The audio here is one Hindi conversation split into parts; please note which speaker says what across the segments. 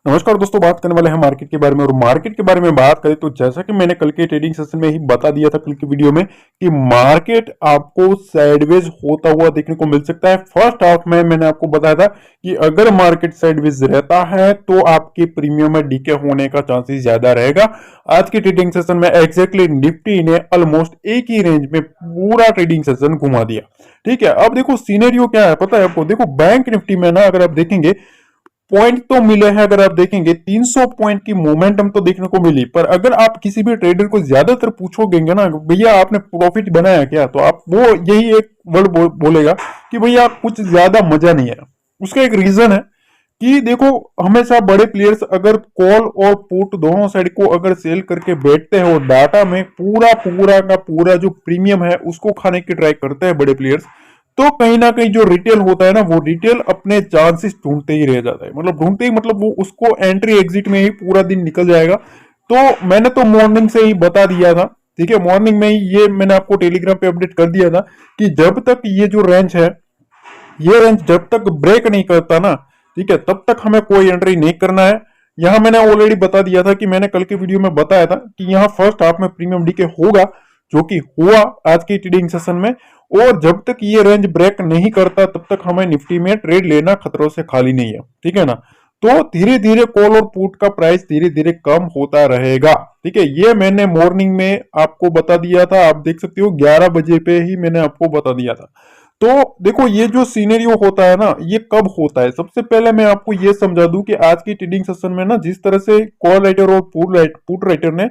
Speaker 1: नमस्कार दोस्तों, बात करने वाले हैं मार्केट के बारे में। और मार्केट के बारे में बात करें तो जैसा कि मैंने कल के ट्रेडिंग सेशन में ही बता दिया था, कल की वीडियो में, कि मार्केट आपको साइडवेज होता हुआ देखने को मिल सकता है। फर्स्ट हाफ में मैंने आपको बताया था कि अगर मार्केट साइडवेज रहता है तो आपके प्रीमियम में डीके होने का चांसेस ज्यादा रहेगा। आज के ट्रेडिंग सेशन में एग्जैक्टली निफ्टी ने ऑलमोस्ट एक ही रेंज में पूरा ट्रेडिंग सेशन घुमा दिया। ठीक है, अब देखो सीनेरियो क्या है पता है आपको। देखो बैंक निफ्टी में ना अगर आप देखेंगे पॉइंट तो मिले हैं, अगर आप देखेंगे 300 पॉइंट की मोमेंटम तो देखने को मिली, पर अगर आप किसी भी ट्रेडर को ज्यादातर पूछोगे ना भैया आपने प्रॉफिट बनाया क्या, तो आप वो यही एक वर्ड बोलेगा कि भैया कुछ ज्यादा मजा नहीं है। उसका एक रीजन है कि देखो हमेशा बड़े प्लेयर्स अगर कॉल और पुट दोनों साइड को अगर सेल करके बैठते हैं और डाटा में पूरा पूरा का पूरा जो प्रीमियम है उसको खाने की ट्राई करते हैं बड़े प्लेयर्स, तो कहीं ना कहीं जो रिटेल होता है ना, वो रिटेल अपने चांसेस ढूंढते ही रह जाता है। मतलब ढूंढते ही मतलब वो उसको एंट्री एग्जिट में ही पूरा दिन निकल जाएगा। तो मैंने तो मॉर्निंग से ही बता दिया था, ठीक है, मॉर्निंग में ही ये मैंने आपको टेलीग्राम पे अपडेट कर दिया था कि जब तक ये जो रेंज है, ये रेंज जब तक ब्रेक नहीं करता ना, ठीक है, तब तक हमें कोई एंट्री नहीं करना है। यहां मैंने ऑलरेडी बता दिया था कि मैंने कल के वीडियो में बताया था कि यहां फर्स्ट हाफ में प्रीमियम डीके होगा, जो कि हुआ आज की ट्रेडिंग सेशन में। और जब तक ये रेंज ब्रेक नहीं करता तब तक हमें निफ्टी में ट्रेड लेना खतरों से खाली नहीं है, ठीक है ना। तो धीरे धीरे कॉल और पुट का प्राइस धीरे धीरे कम होता रहेगा, ठीक है। ये मैंने मॉर्निंग में आपको बता दिया था, आप देख सकते हो 11 बजे पे ही मैंने आपको बता दिया था। तो देखो ये जो सीनेरियो होता है ना, ये कब होता है, सबसे पहले मैं आपको ये समझा दूं कि आज की ट्रेडिंग सेशन में ना जिस तरह से कॉल राइटर और पुट राइटर ने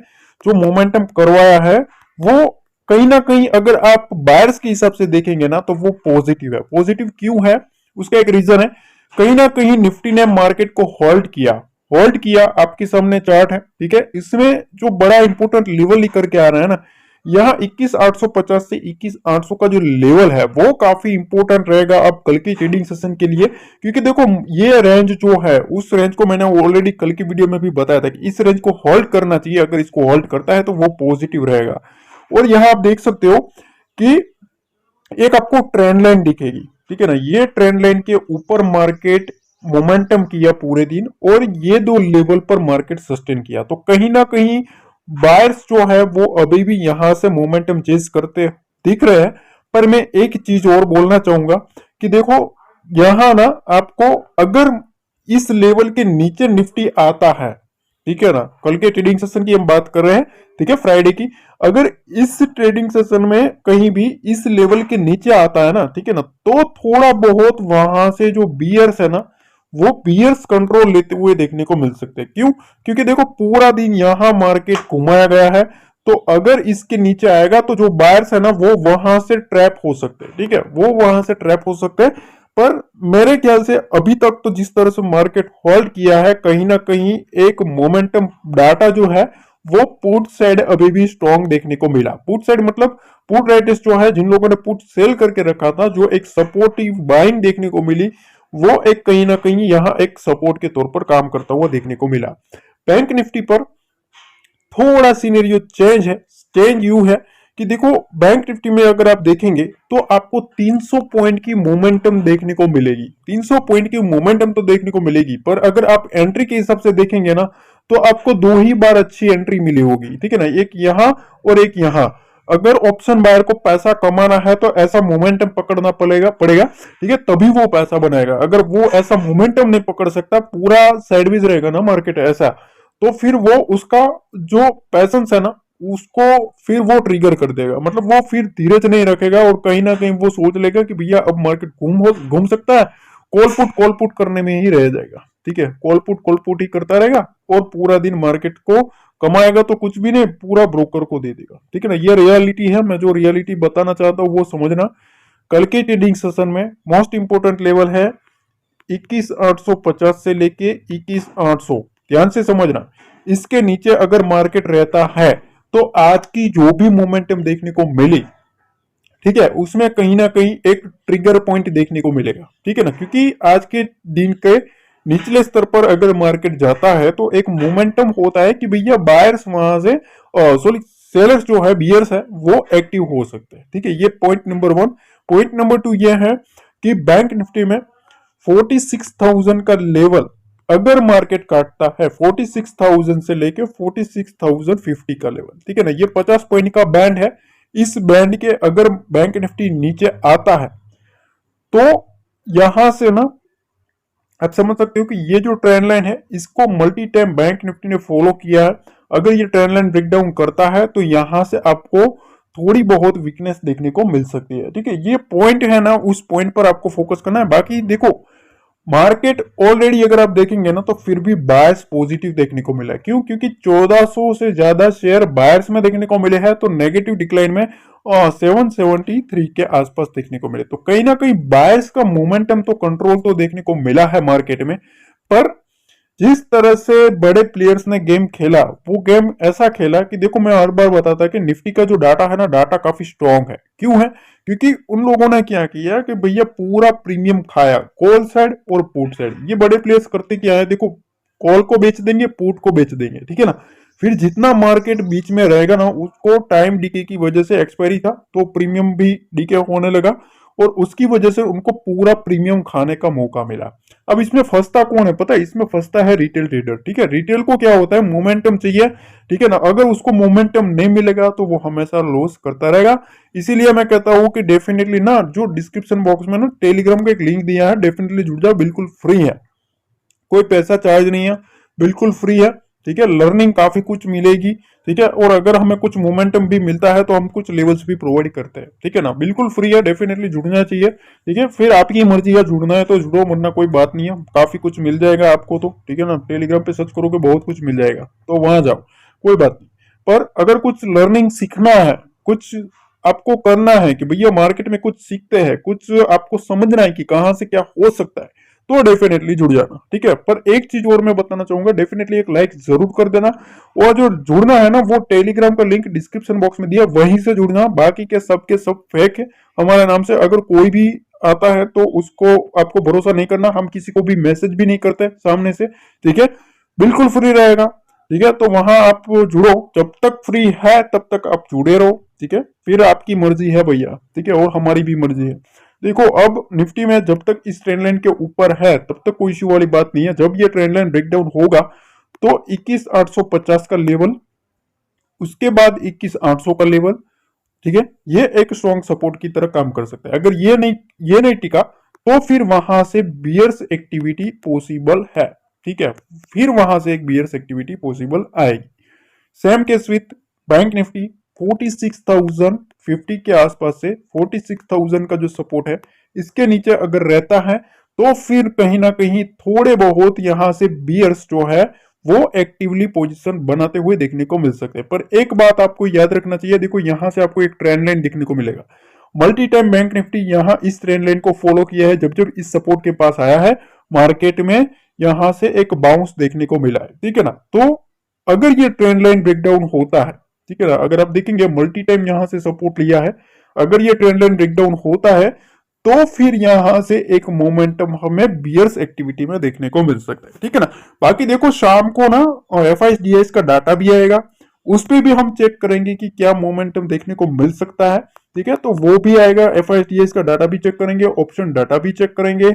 Speaker 1: जो मोमेंटम करवाया है, वो कहीं ना कहीं अगर आप बायर्स के हिसाब से देखेंगे ना तो वो पॉजिटिव है। पॉजिटिव क्यों है, उसका एक रीजन है। कहीं ना कहीं निफ्टी ने मार्केट को होल्ड किया, आपके सामने चार्ट है, ठीक है। इसमें जो बड़ा इंपॉर्टेंट लेवल लेकर के आ रहा है ना, यहाँ 21,850 से 21,800 का जो लेवल है वो काफी इंपॉर्टेंट रहेगा अब कल की ट्रेडिंग सेशन के लिए। क्योंकि देखो ये रेंज जो है, उस रेंज को मैंने ऑलरेडी कल की वीडियो में भी बताया था कि इस रेंज को होल्ड करना चाहिए। अगर इसको होल्ड करता है तो वो पॉजिटिव रहेगा। और यहाँ आप देख सकते हो कि एक आपको ट्रेंड लाइन दिखेगी, ठीक है ना। ये ट्रेंड लाइन के ऊपर मार्केट मोमेंटम किया पूरे दिन, और ये दो लेवल पर मार्केट सस्टेन किया। तो कहीं ना कहीं बायर्स जो है वो अभी भी यहां से मोमेंटम चेज करते दिख रहे हैं। पर मैं एक चीज और बोलना चाहूंगा कि देखो यहां ना आपको अगर इस लेवल के नीचे निफ्टी आता है, ठीक है ना, कल के ट्रेडिंग सेशन की हम बात कर रहे हैं, ठीक है, फ्राइडे की। अगर इस ट्रेडिंग सेशन में कहीं भी इस लेवल के नीचे आता है ना, ठीक है ना, तो थोड़ा बहुत वहां से जो बियर्स है ना, वो बियर्स कंट्रोल लेते हुए देखने को मिल सकते हैं। क्यों? क्योंकि देखो पूरा दिन यहां मार्केट घुमाया गया है, तो अगर इसके नीचे आएगा तो जो बायर्स है ना वो वहां से ट्रैप हो सकते हैं, ठीक है, वो वहां से ट्रैप हो सकते हैं। पर मेरे ख्याल से अभी तक तो जिस तरह से मार्केट होल्ड किया है, कहीं ना कहीं एक मोमेंटम डाटा जो है वो पुट साइड अभी भी स्ट्रॉन्ग देखने को मिला। पुट साइड मतलब पुट राइटर्स जो है, जिन लोगों ने पुट सेल करके रखा था, जो एक सपोर्टिव बाइंग देखने को मिली, वो एक कहीं ना कहीं यहां एक सपोर्ट के तौर पर काम करता हुआ देखने को मिला। बैंक निफ्टी पर थोड़ा सीनेरियो चेंज है। चेंज यू है कि देखो बैंक निफ्टी में अगर आप देखेंगे तो आपको 300 पॉइंट की मोमेंटम देखने को मिलेगी। 300 पॉइंट की मोमेंटम तो देखने को मिलेगी, पर अगर आप एंट्री के हिसाब से देखेंगे ना तो आपको दो ही बार अच्छी एंट्री मिली होगी, ठीक है ना, एक यहां और एक यहां। अगर ऑप्शन बायर को पैसा कमाना है तो ऐसा मोमेंटम पकड़ना पड़ेगा, ठीक है, तभी वो पैसा बनाएगा। अगर वो ऐसा मोमेंटम नहीं पकड़ सकता, पूरा साइडवेज रहेगा ना मार्केट ऐसा, तो फिर वो उसका जो पैशंस है ना उसको फिर वो ट्रिगर कर देगा। मतलब वो फिर धीरज नहीं रखेगा और कहीं ना कहीं वो सोच लेगा कि भैया अब मार्केट घूम सकता है, कॉल पुट करने में ही रह जाएगा, ठीक है, कॉल पुट ही करता रहेगा और पूरा दिन मार्केट को कमाएगा तो कुछ भी नहीं, पूरा ब्रोकर को दे देगा, ठीक है ना। ये रियलिटी है। मैं जो रियलिटी बताना चाहता हूँ वो समझना। कल के ट्रेडिंग सेशन में मोस्ट इंपोर्टेंट लेवल है 21,850 से लेके 21,800, ध्यान से समझना। इसके नीचे अगर मार्केट रहता है तो आज की जो भी मोमेंटम देखने को मिली, ठीक है, उसमें कहीं ना कहीं एक ट्रिगर पॉइंट देखने को मिलेगा, ठीक है ना। क्योंकि आज के दिन के निचले स्तर पर अगर मार्केट जाता है तो एक मोमेंटम होता है कि भैया बायर्स वहां से, सॉरी सेलर्स जो है, बियर्स है, वो एक्टिव हो सकते हैं, ठीक है। ये पॉइंट नंबर 1। पॉइंट नंबर 2 ये है कि बैंक निफ्टी में 46,000 का लेवल, अगर मार्केट काटता है 46,000 से लेके 46,050 का लेवल, ठीक है ना, ये 50 पॉइंट का बैंड है। इस बैंड के अगर बैंक निफ्टी नीचे आता है तो यहां से ना आप समझ सकते हो कि ये जो ट्रेंड लाइन है इसको मल्टी टाइम बैंक निफ्टी ने फॉलो किया है। अगर ये ट्रेंड लाइन ब्रेकडाउन करता है तो यहां से आपको थोड़ी बहुत वीकनेस देखने को मिल सकती है, ठीक है। ये पॉइंट है ना, उस पॉइंट पर आपको फोकस करना है। बाकी देखो मार्केट ऑलरेडी अगर आप देखेंगे ना तो फिर भी बायर्स पॉजिटिव देखने को मिला है। क्यों? क्योंकि 1400 से ज्यादा शेयर बायर्स में देखने को मिले हैं, तो नेगेटिव डिक्लाइन में 773 के आसपास देखने को मिले। तो कहीं ना कहीं बायर्स का मोमेंटम तो कंट्रोल तो देखने को मिला है मार्केट में। पर जिस तरह से बड़े प्लेयर्स ने गेम खेला, वो गेम ऐसा खेला कि देखो मैं हर बार बताता कि निफ्टी का जो डाटा है ना, डाटा काफी स्ट्रांग है। क्यों है? क्योंकि उन लोगों ने क्या किया कि भैया पूरा प्रीमियम खाया, कॉल साइड और पुट साइड। ये बड़े प्लेयर्स करते क्या है, देखो कॉल को बेच देंगे, पुट को बेच देंगे, ठीक है ना। फिर जितना मार्केट बीच में रहेगा ना, उसको टाइम डीके की वजह से एक्सपायरी था तो प्रीमियम भी डीके होने लगा, और उसकी वजह से उनको पूरा प्रीमियम खाने का मौका मिला। अब इसमें फंसता कौन है पता है? इसमें फंसता है रिटेल ट्रेडर, ठीक है। रिटेल को क्या होता है, मोमेंटम चाहिए, ठीक है ना। अगर उसको मोमेंटम नहीं मिलेगा तो वो हमेशा लॉस करता रहेगा। इसीलिए मैं कहता हूं कि डेफिनेटली ना, जो डिस्क्रिप्शन बॉक्स में ना टेलीग्राम का एक लिंक दिया है, डेफिनेटली जुड़ जाओ, बिल्कुल फ्री है, कोई पैसा चार्ज नहीं है, बिल्कुल फ्री है, ठीक है। लर्निंग काफी कुछ मिलेगी, ठीक है। और अगर हमें कुछ मोमेंटम भी मिलता है तो हम कुछ लेवल्स भी प्रोवाइड करते हैं, ठीक है ना। बिल्कुल फ्री है, डेफिनेटली जुड़ना चाहिए, ठीक है। फिर आपकी मर्जी है, जुड़ना है तो जुड़ो, वरना कोई बात नहीं है। काफी कुछ मिल जाएगा आपको तो, ठीक है ना। टेलीग्राम पे सर्च करोगे बहुत कुछ मिल जाएगा, तो वहां जाओ, कोई बात नहीं। पर अगर कुछ लर्निंग सीखना है, कुछ आपको करना है कि भैया मार्केट में कुछ सीखते हैं, कुछ आपको समझना है कि कहां से क्या हो सकता है, तो डेफिनेटली जुड़ जाना, ठीक है। पर एक चीज और मैं बताना चाहूंगा, डेफिनेटली एक लाइक जरूर कर देना। और जो जुड़ना है ना, वो टेलीग्राम का लिंक डिस्क्रिप्शन बॉक्स में दिया, वहीं से जुड़ना। बाकी के सब फेक है हमारे नाम से। अगर कोई भी आता है तो उसको आपको भरोसा नहीं करना, हम किसी को भी मैसेज भी नहीं करते सामने से, ठीक है। बिल्कुल फ्री रहेगा, ठीक है। तो वहां आप जुड़ो, जब तक फ्री है तब तक आप जुड़े रहो, ठीक है। फिर आपकी मर्जी है भैया, ठीक है, और हमारी भी मर्जी है। देखो अब निफ्टी में जब तक इस ट्रेंड लाइन के ऊपर है तब तक कोई इश्यू वाली बात नहीं है। जब ये ट्रेंड लाइन ब्रेकडाउन होगा तो 21,850 का लेवल, उसके बाद 21,800 का लेवल, ठीक है, ये एक स्ट्रॉन्ग सपोर्ट की तरह काम कर सकता है। अगर ये नहीं टिका तो फिर वहां से बियर्स एक्टिविटी पॉसिबल है, ठीक है। फिर वहां से एक बियर्स एक्टिविटी पॉसिबल आएगी। Same case with bank Nifty, 46,050 के आसपास से 46,000 का जो सपोर्ट है, इसके नीचे अगर रहता है तो फिर कहीं ना कहीं थोड़े बहुत यहां से बियर्स जो है वो एक्टिवली पोजीशन बनाते हुए देखने को मिल सकते हैं। पर एक बात आपको याद रखना चाहिए, देखो यहां से आपको एक ट्रेंड लाइन देखने को मिलेगा। मल्टी टाइम बैंक निफ्टी यहां इस ट्रेंड लाइन को फॉलो किया है। जब जब इस सपोर्ट के पास आया है मार्केट में, यहां से एक बाउंस देखने को मिला है, ठीक है ना। तो अगर ये ट्रेंड लाइन ब्रेकडाउन होता है, ठीक है ना, अगर आप देखेंगे मल्टी टाइम यहां से सपोर्ट लिया है, अगर ये ट्रेंड लाइन ब्रेकडाउन होता है तो फिर यहां से एक मोमेंटम हमें बियर्स एक्टिविटी में देखने को मिल सकता है, ठीक है ना। बाकी देखो शाम को ना FIDS का डाटा भी आएगा, उस पर भी हम चेक करेंगे कि क्या मोमेंटम देखने को मिल सकता है, ठीक है। तो वो भी आएगा, FIDS का डाटा भी चेक करेंगे, ऑप्शन डाटा भी चेक करेंगे,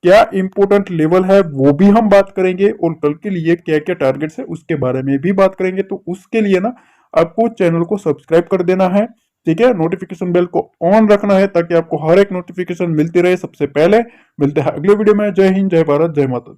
Speaker 1: क्या इंपोर्टेंट लेवल है वो भी हम बात करेंगे, और कल के लिए क्या क्या टारगेट्स है उसके बारे में भी बात करेंगे। तो उसके लिए ना आपको चैनल को सब्सक्राइब कर देना है, ठीक है। नोटिफिकेशन बेल को ऑन रखना है ताकि आपको हर एक नोटिफिकेशन मिलती रहे सबसे पहले। मिलते हैं अगले वीडियो में। जय हिंद, जय भारत, जय माता दी।